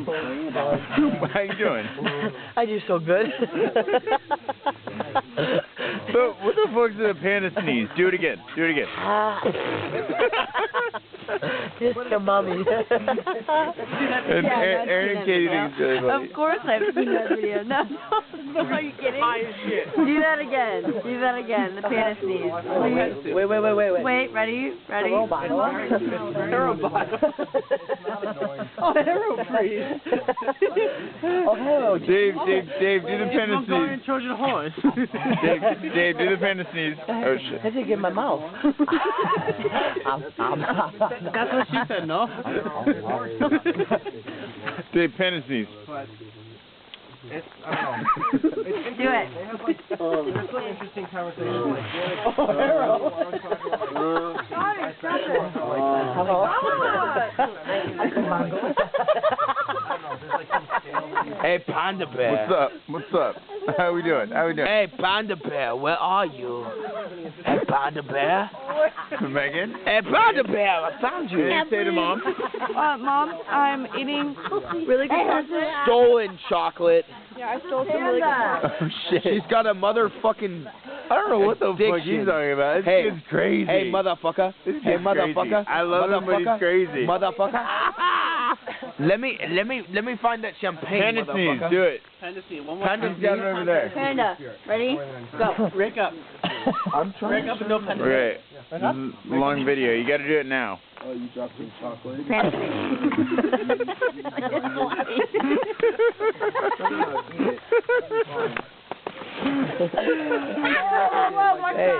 How you doing? I do so good. So, what the fuck's a panda sneeze? Do it again. Do it again. Just your mommy. And Aaron and Katie think it's really funny. Of course I've seen that video. No, are you kidding? Do that again. Do that again. The panda sneeze. Wait. Wait, ready? Ready? Robot. Oh, arrow freeze. Oh, hello. Dave, do the panda sneeze. Trojan horse. Dave, do the panda sneeze. Oh shit. I didn't get my mouth. That's what she said, no? Dave, panda sneeze. Do it. It's an interesting conversation. Hey, Panda Bear. What's up? How we doing? Hey, Panda Bear, where are you? Hey, Panda Bear. Megan? Hey, Panda Bear, I found you. Hey, say to Mom. Mom, I'm eating really good chocolate. Stolen chocolate. Yeah, I stole some really good chocolate. Oh shit. She's got a motherfucking. I don't know what the fuck addiction. he's talking about. This Hey, kid's crazy. Hey, motherfucker. This Hey, kid's motherfucker. crazy. I love him, but he's crazy. Motherfucker. let me find that champagne. Panda sneeze, motherfucker. do it. Panda sneeze. One more Panda's time. down over there. Panda, ready? Go. Break up. I'm trying. Break up and no panda. Okay. This is a long video. You gotta do it now. Oh, you dropped some chocolate. Panda sneeze. Hey.